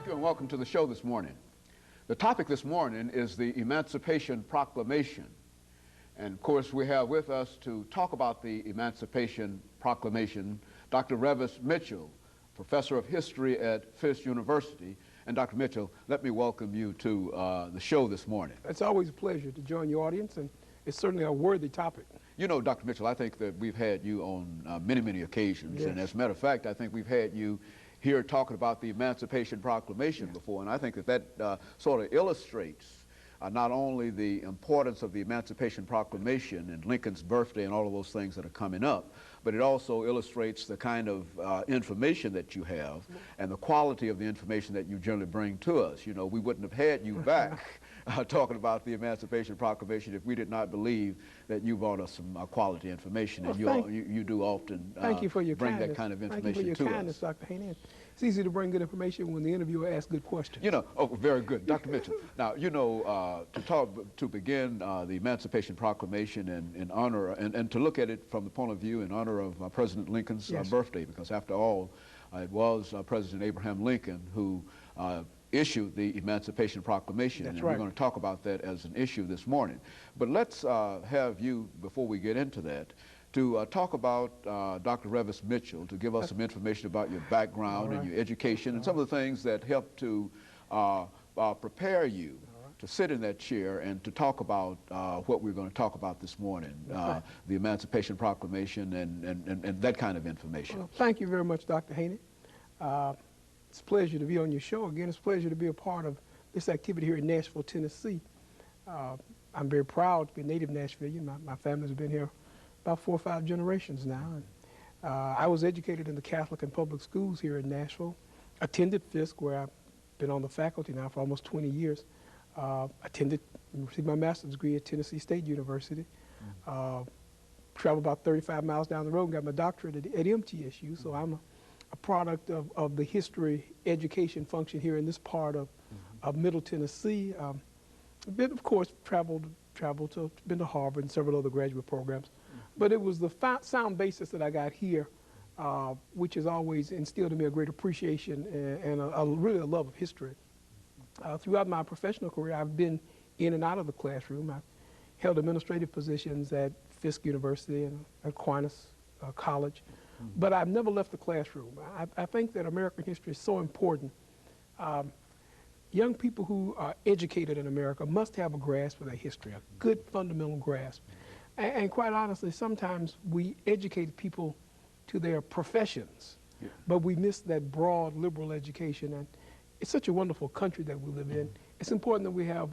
you and welcome to the show this morning. The topic this morning is the Emancipation Proclamation. And of course, we have with us to talk about the Emancipation Proclamation, Dr. RMitchell, Professor of History at Fisk University. And Dr. Mitchell, let me welcome you to the show this morning. It's always a pleasure to join your audience, and it's certainly a worthy topic. You know, Dr. Mitchell, I think that we've had you on many, many occasions. Yes. And as a matter of fact, I think we've had you here talking about the Emancipation Proclamation before. And I think that sort of illustrates not only the importance of the Emancipation Proclamation and Lincoln's birthday and all of those things that are coming up, but it also illustrates the kind of information that you have and the quality of the information that you generally bring to us. You know, we wouldn't have had you back talking about the Emancipation Proclamation if we did not believe that you brought us some quality information. Well, and you do often thank you for your bring kindness. that kind of information to us. Thank you for your kindness, Dr. Haney. It's easy to bring good information when the interviewer asks good questions. You know, oh, very good. Dr. Mitchell, now, you know, to begin the Emancipation Proclamation in honor, and to look at it from the point of view in honor of President Lincoln's birthday, because after all, it was President Abraham Lincoln who issued the Emancipation Proclamation. That's and right. We're going to talk about that as an issue this morning. But let's have you, before we get into that, to talk about Dr. RMitchell, to give us some information about your background and your education and some of the things that help to prepare you to sit in that chair and to talk about what we're going to talk about this morning, the Emancipation Proclamation and that kind of information. Well, thank you very much, Dr. Haney. It's a pleasure to be on your show. Again, it's a pleasure to be a part of this activity here in Nashville, Tennessee. I'm very proud to be a native Nashvilleian. My family's been here about 4 or 5 generations now. And, I was educated in the Catholic and public schools here in Nashville, attended Fisk, where I've been on the faculty now for almost 20 years. Received my master's degree at Tennessee State University. Traveled about 35 miles down the road and got my doctorate at MTSU. So I'm a product of the history education function here in this part of Middle Tennessee. Been, of course, been to Harvard and several other graduate programs. But it was the sound basis that I got here, which has always instilled in me a great appreciation and really a love of history. Throughout my professional career, I've been in and out of the classroom. I've held administrative positions at Fisk University and Aquinas College, but I've never left the classroom. I think that American history is so important. Young people who are educated in America must have a grasp of their history, a good fundamental grasp. And quite honestly, sometimes we educate people to their professions, but we miss that broad liberal education. And it's such a wonderful country that we live in. It's important that we have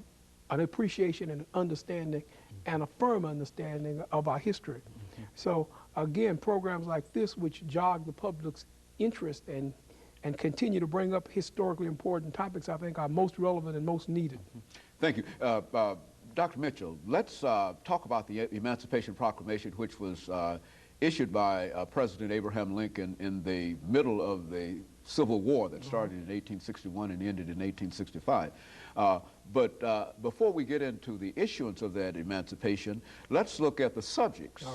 an appreciation and an understanding and a firm understanding of our history. So again, programs like this, which jog the public's interest and continue to bring up historically important topics, I think are most relevant and most needed. Thank you. Dr. Mitchell, let's talk about the Emancipation Proclamation, which was issued by President Abraham Lincoln in the middle of the Civil War that started in 1861 and ended in 1865. But before we get into the issuance of that emancipation, let's look at the subjects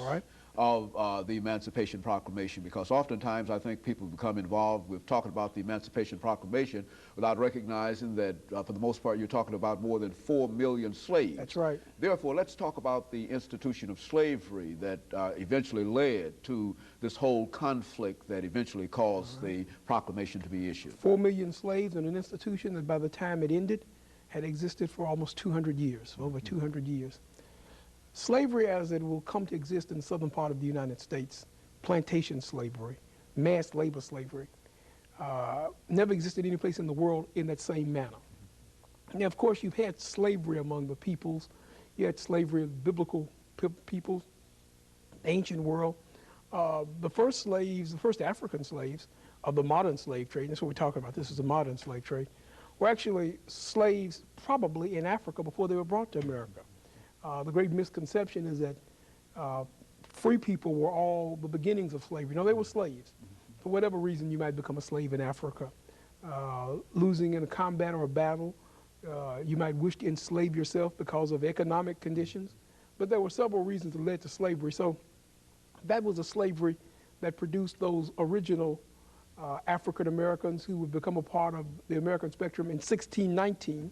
of the Emancipation Proclamation, because oftentimes I think people become involved with talking about the Emancipation Proclamation without recognizing that for the most part you're talking about more than 4 million slaves. That's right. Therefore, let's talk about the institution of slavery that eventually led to this whole conflict that eventually caused the proclamation to be issued. 4 million slaves in an institution that by the time it ended had existed for almost 200 years, over 200 years. Slavery as it will come to exist in the southern part of the United States, plantation slavery, mass labor slavery, never existed any place in the world in that same manner. Now, of course, you've had slavery among the peoples. You had slavery of biblical peoples, ancient world. The first slaves, the first African slaves of the modern slave trade, and that's what we're talking about, this is the modern slave trade, were actually slaves probably in Africa before they were brought to America. The great misconception is that free people were all the beginnings of slavery. No, they were slaves. For whatever reason, you might become a slave in Africa. Losing in a combat or a battle, you might wish to enslave yourself because of economic conditions. But there were several reasons that led to slavery. So that was a slavery that produced those original African Americans who would become a part of the American spectrum in 1619.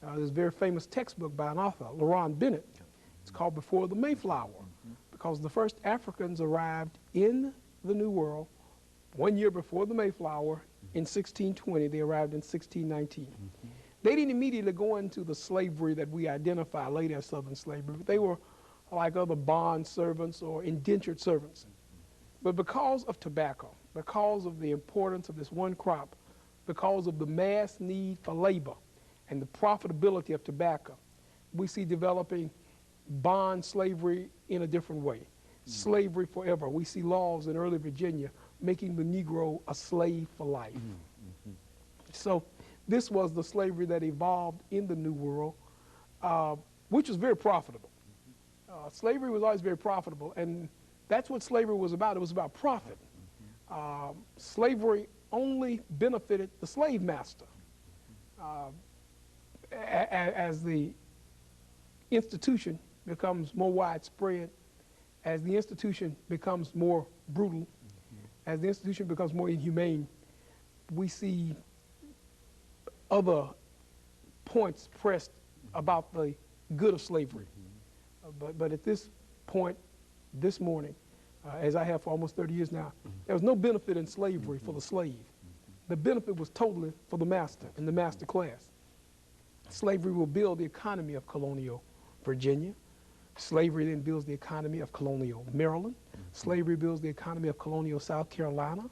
There's a very famous textbook by an author, Laron Bennett. It's called Before the Mayflower, because the first Africans arrived in the New World 1 year before the Mayflower in 1620. They arrived in 1619. They didn't immediately go into the slavery that we identify later as Southern slavery, but they were like other bond servants or indentured servants. But because of tobacco, because of the importance of this one crop, because of the mass need for labor and the profitability of tobacco, we see developing bond slavery in a different way. Slavery forever. We see laws in early Virginia making the Negro a slave for life. So this was the slavery that evolved in the New World, which was very profitable. Slavery was always very profitable, and that's what slavery was about. It was about profit. Slavery only benefited the slave master. As the institution becomes more widespread, as the institution becomes more brutal, as the institution becomes more inhumane, we see other points pressed about the good of slavery. But at this point, this morning, as I have for almost 30 years now, there was no benefit in slavery for the slave. The benefit was totally for the master and the master class. Slavery will build the economy of colonial Virginia. Slavery then builds the economy of colonial Maryland. Slavery builds the economy of colonial South Carolina.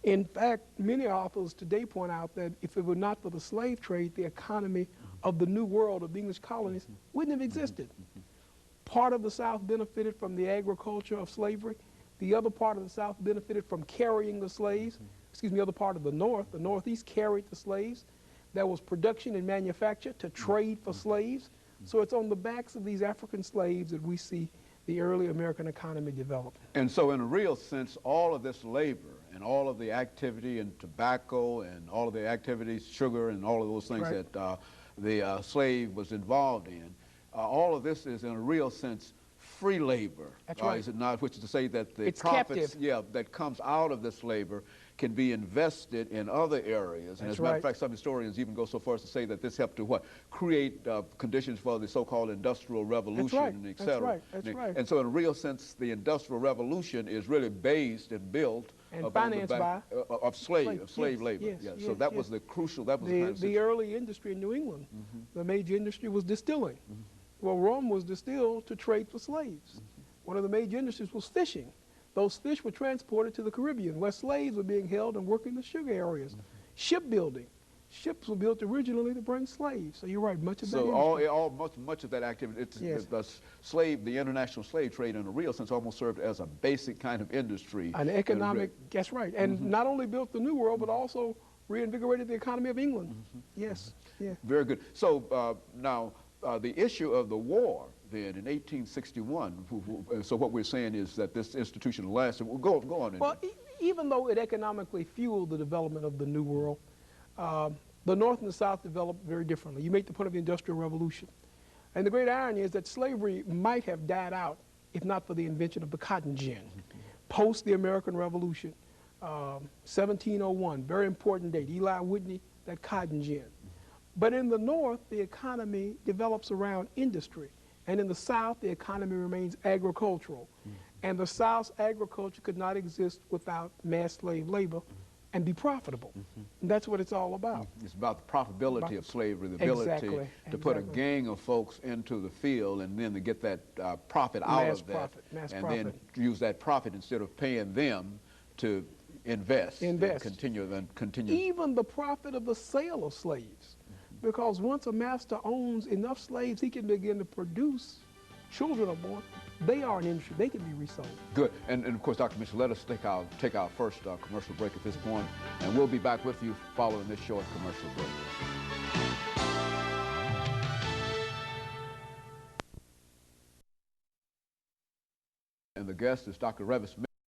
In fact, many authors today point out that if it were not for the slave trade, the economy of the New World of the English colonies wouldn't have existed. Part of the South benefited from the agriculture of slavery. The other part of the South benefited from carrying the slaves. Excuse me, the other part of the Northeast carried the slaves. There was production and manufacture to trade for slaves. So it's on the backs of these African slaves that we see the early American economy develop. And so in a real sense, all of this labor and all of the activity in tobacco and all of the activities, sugar and all of those things that the slave was involved in, all of this is in a real sense free labor. That's right. Is it not? Which is to say that the it's profits captive. That comes out of this labor can be invested in other areas. And That's as a matter of fact, some historians even go so far as to say that this helped to what? Create conditions for the so-called Industrial Revolution, et cetera. That's right. And so in a real sense, the Industrial Revolution is really based and built and financed by slave labor. So that was the crucial, that was the kind of the early industry in New England. The major industry was distilling. Well, rum was distilled to trade for slaves. One of the major industries was fishing. Those fish were transported to the Caribbean, where slaves were being held and working the sugar areas. Shipbuilding. Ships were built originally to bring slaves. So you're right, much of that. So much of that activity, the international slave trade in a real sense almost served as a basic kind of industry. An economic, that's right. And not only built the New World, but also reinvigorated the economy of England. Yes. Very good. So now, the issue of the war then in 1861, so what we're saying is that this institution lasted. Well, go on. Well, even though it economically fueled the development of the New World, the North and the South developed very differently. You make the point of the Industrial Revolution. And the great irony is that slavery might have died out if not for the invention of the cotton gin. Post the American Revolution, 1701, very important date, Eli Whitney, that cotton gin. But in the North, the economy develops around industry. And in the South, the economy remains agricultural. And the South's agriculture could not exist without mass slave labor and be profitable. And that's what it's all about. It's about the profitability of slavery, the ability to put a gang of folks into the field and then to get that profit out of that. Then use that profit instead of paying them to invest. And continue. Even the profit of the sale of slaves. Because once a master owns enough slaves, he can begin to produce. Children are born. They are an industry. They can be resold. Good. And of course, Dr. Mitchell, let us take our first commercial break at this point, and we'll be back with you following this short commercial break. And the guest is Dr. Revis.